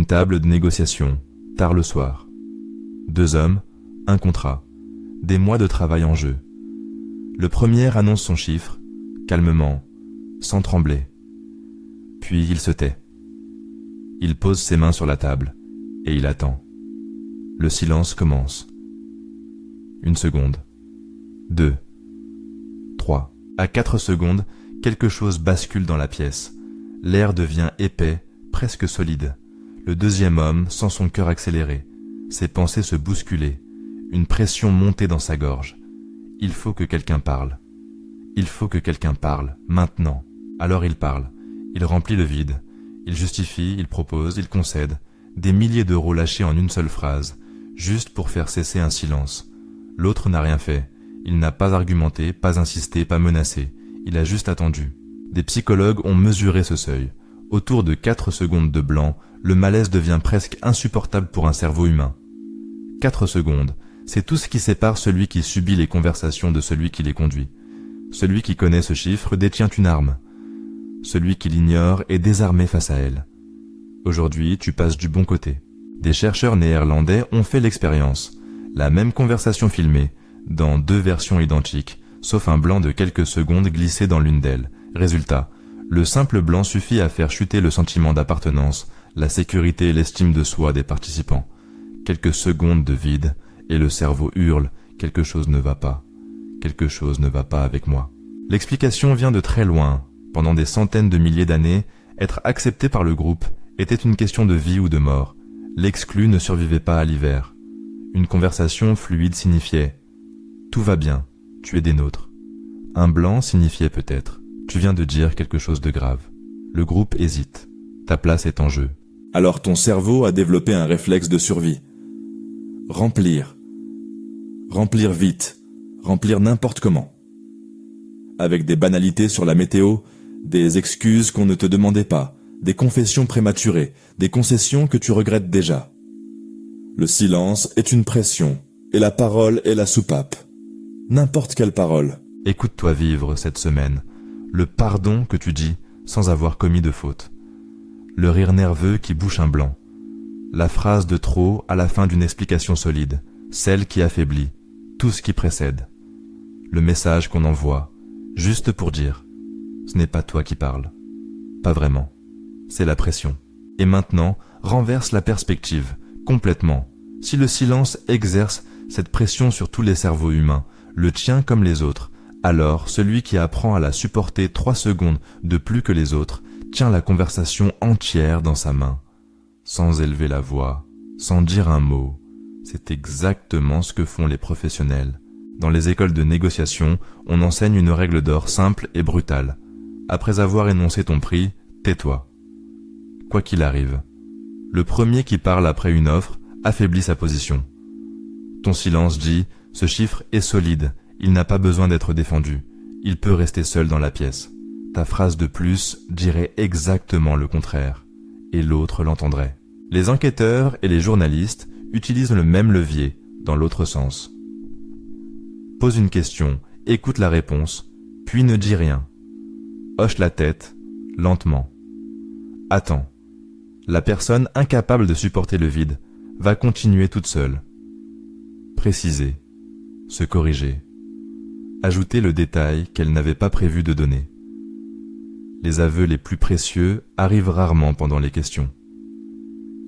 Une table de négociation, tard le soir. 2 hommes, un contrat, des mois de travail en jeu. Le premier annonce son chiffre, calmement, sans trembler. Puis il se tait. Il pose ses mains sur la table, et il attend. Le silence commence. 1 seconde. 2. 3. À 4 secondes, quelque chose bascule dans la pièce. L'air devient épais, presque solide. Le deuxième homme sent son cœur accélérer, ses pensées se bousculer, une pression monter dans sa gorge. Il faut que quelqu'un parle. Il faut que quelqu'un parle, maintenant. Alors il parle. Il remplit le vide. Il justifie, il propose, il concède. Des milliers d'euros lâchés en une seule phrase, juste pour faire cesser un silence. L'autre n'a rien fait. Il n'a pas argumenté, pas insisté, pas menacé. Il a juste attendu. Des psychologues ont mesuré ce seuil. Autour de 4 secondes de blanc, le malaise devient presque insupportable pour un cerveau humain. 4 secondes, c'est tout ce qui sépare celui qui subit les conversations de celui qui les conduit. Celui qui connaît ce chiffre détient une arme. Celui qui l'ignore est désarmé face à elle. Aujourd'hui, tu passes du bon côté. Des chercheurs néerlandais ont fait l'expérience. La même conversation filmée, dans 2 versions identiques, sauf un blanc de quelques secondes glissé dans l'une d'elles. Résultat, le simple blanc suffit à faire chuter le sentiment d'appartenance, la sécurité et l'estime de soi des participants. Quelques secondes de vide, et le cerveau hurle « quelque chose ne va pas, quelque chose ne va pas avec moi ». L'explication vient de très loin. Pendant des centaines de milliers d'années, être accepté par le groupe était une question de vie ou de mort. L'exclu ne survivait pas à l'hiver. Une conversation fluide signifiait « tout va bien, tu es des nôtres ». Un blanc signifiait peut-être « tu viens de dire quelque chose de grave ». Le groupe hésite. Ta place est en jeu. Alors ton cerveau a développé un réflexe de survie. Remplir. Remplir vite. Remplir n'importe comment. Avec des banalités sur la météo, des excuses qu'on ne te demandait pas, des confessions prématurées, des concessions que tu regrettes déjà. Le silence est une pression, et la parole est la soupape. N'importe quelle parole. Écoute-toi vivre cette semaine. Le pardon que tu dis sans avoir commis de faute. Le rire nerveux qui bouche un blanc. La phrase de trop à la fin d'une explication solide, celle qui affaiblit, tout ce qui précède. Le message qu'on envoie, juste pour dire « ce n'est pas toi qui parles ». Pas vraiment. C'est la pression. Et maintenant, renverse la perspective, complètement. Si le silence exerce cette pression sur tous les cerveaux humains, le tien comme les autres, alors celui qui apprend à la supporter 3 secondes de plus que les autres tient la conversation entière dans sa main, sans élever la voix, sans dire un mot. C'est exactement ce que font les professionnels. Dans les écoles de négociation, on enseigne une règle d'or simple et brutale. Après avoir énoncé ton prix, tais-toi. Quoi qu'il arrive. Le premier qui parle après une offre affaiblit sa position. Ton silence dit « ce chiffre est solide, il n'a pas besoin d'être défendu, il peut rester seul dans la pièce ». Ta phrase de plus dirait exactement le contraire, et l'autre l'entendrait. Les enquêteurs et les journalistes utilisent le même levier, dans l'autre sens. Pose une question, écoute la réponse, puis ne dis rien. Hoche la tête, lentement. Attends. La personne incapable de supporter le vide va continuer toute seule. Préciser. Se corriger. Ajouter le détail qu'elle n'avait pas prévu de donner. Les aveux les plus précieux arrivent rarement pendant les questions.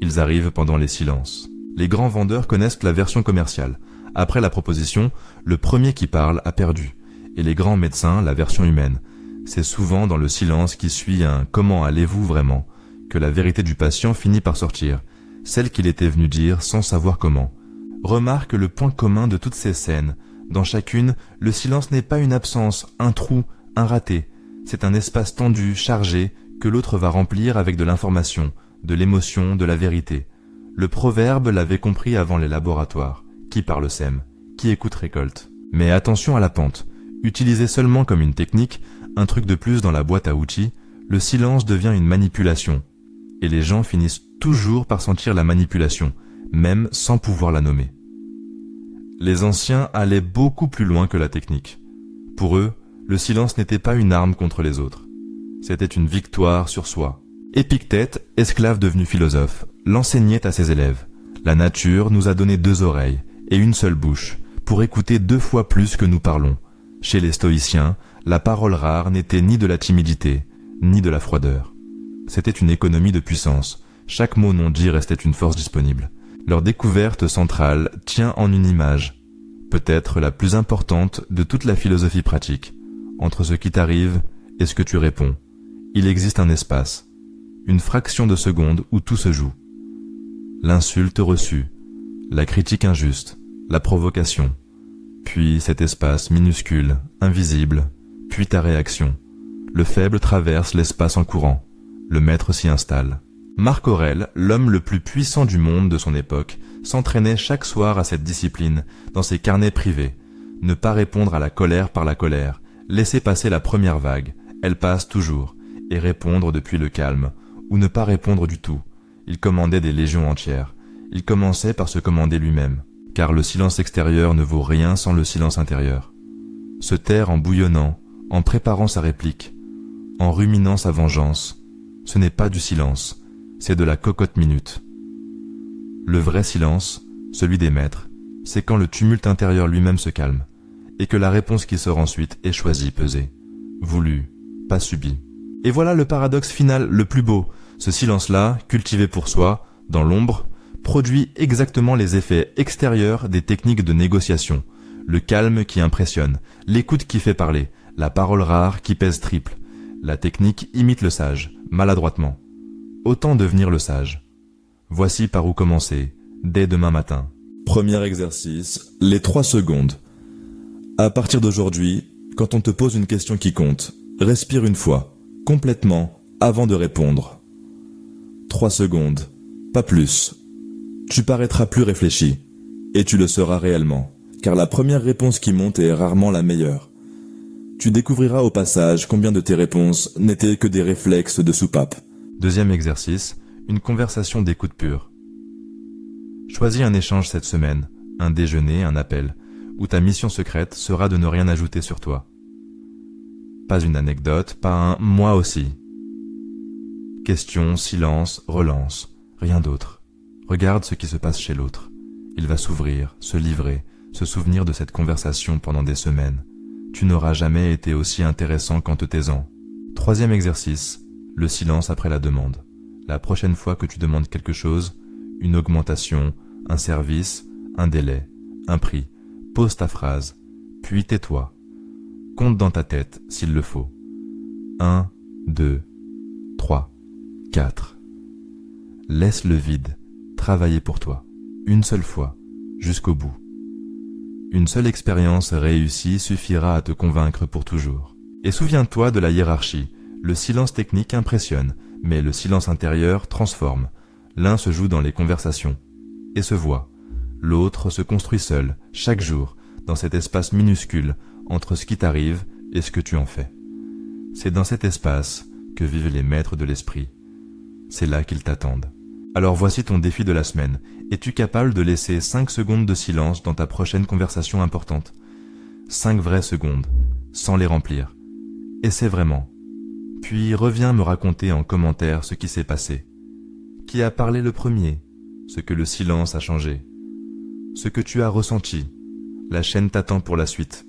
Ils arrivent pendant les silences. Les grands vendeurs connaissent la version commerciale. Après la proposition, le premier qui parle a perdu. Et les grands médecins, la version humaine. C'est souvent dans le silence qui suit un « comment allez-vous vraiment ?» que la vérité du patient finit par sortir, celle qu'il était venu dire sans savoir comment. Remarque le point commun de toutes ces scènes. Dans chacune, le silence n'est pas une absence, un trou, un raté. C'est un espace tendu, chargé, que l'autre va remplir avec de l'information, de l'émotion, de la vérité. Le proverbe l'avait compris avant les laboratoires. Qui parle sème, qui écoute récolte. Mais attention à la pente. Utilisé seulement comme une technique, un truc de plus dans la boîte à outils, le silence devient une manipulation. Et les gens finissent toujours par sentir la manipulation, même sans pouvoir la nommer. Les anciens allaient beaucoup plus loin que la technique. Pour eux, le silence n'était pas une arme contre les autres. C'était une victoire sur soi. Épictète, esclave devenu philosophe, l'enseignait à ses élèves. La nature nous a donné 2 oreilles et une seule bouche pour écouter 2 fois plus que nous parlons. Chez les stoïciens, la parole rare n'était ni de la timidité, ni de la froideur. C'était une économie de puissance. Chaque mot non dit restait une force disponible. Leur découverte centrale tient en une image, peut-être la plus importante de toute la philosophie pratique. Entre ce qui t'arrive et ce que tu réponds, il existe un espace, une fraction de seconde où tout se joue. L'insulte reçue, la critique injuste, la provocation, puis cet espace minuscule, invisible, puis ta réaction. Le faible traverse l'espace en courant, le maître s'y installe. Marc Aurèle, l'homme le plus puissant du monde de son époque, s'entraînait chaque soir à cette discipline, dans ses carnets privés. Ne pas répondre à la colère par la colère, laisser passer la première vague, elle passe toujours, et répondre depuis le calme, ou ne pas répondre du tout. Il commandait des légions entières. Il commençait par se commander lui-même, car le silence extérieur ne vaut rien sans le silence intérieur. Se taire en bouillonnant, en préparant sa réplique, en ruminant sa vengeance, ce n'est pas du silence, c'est de la cocotte minute. Le vrai silence, celui des maîtres, c'est quand le tumulte intérieur lui-même se calme, et que la réponse qui sort ensuite est choisie, pesée, voulue, pas subie. Et voilà le paradoxe final le plus beau. Ce silence-là, cultivé pour soi, dans l'ombre, produit exactement les effets extérieurs des techniques de négociation. Le calme qui impressionne, l'écoute qui fait parler, la parole rare qui pèse triple. La technique imite le sage, maladroitement. Autant devenir le sage. Voici par où commencer, dès demain matin. Premier exercice, les 3 secondes. À partir d'aujourd'hui, quand on te pose une question qui compte, respire une fois, complètement, avant de répondre. 3 secondes, pas plus. Tu paraîtras plus réfléchi, et tu le seras réellement, car la première réponse qui monte est rarement la meilleure. Tu découvriras au passage combien de tes réponses n'étaient que des réflexes de soupape. Deuxième exercice, une conversation d'écoute pure. Choisis un échange cette semaine, un déjeuner, un appel, où ta mission secrète sera de ne rien ajouter sur toi. Pas une anecdote, pas un « moi aussi ». Question, silence, relance, rien d'autre. Regarde ce qui se passe chez l'autre. Il va s'ouvrir, se livrer, se souvenir de cette conversation pendant des semaines. Tu n'auras jamais été aussi intéressant qu'en te taisant. Troisième exercice, le silence après la demande. La prochaine fois que tu demandes quelque chose, une augmentation, un service, un délai, un prix, pose ta phrase, puis tais-toi. Compte dans ta tête s'il le faut. 1, 2, 3, 4. Laisse le vide travailler pour toi, une seule fois, jusqu'au bout. Une seule expérience réussie suffira à te convaincre pour toujours. Et souviens-toi de la hiérarchie. Le silence technique impressionne, mais le silence intérieur transforme. L'un se joue dans les conversations et se voit. L'autre se construit seul, chaque jour, dans cet espace minuscule entre ce qui t'arrive et ce que tu en fais. C'est dans cet espace que vivent les maîtres de l'esprit. C'est là qu'ils t'attendent. Alors voici ton défi de la semaine. Es-tu capable de laisser 5 secondes de silence dans ta prochaine conversation importante? 5 vraies secondes, sans les remplir. Essaie vraiment. Puis reviens me raconter en commentaire ce qui s'est passé. Qui a parlé le premier? Ce que le silence a changé. Ce que tu as ressenti. La chaîne t'attend pour la suite.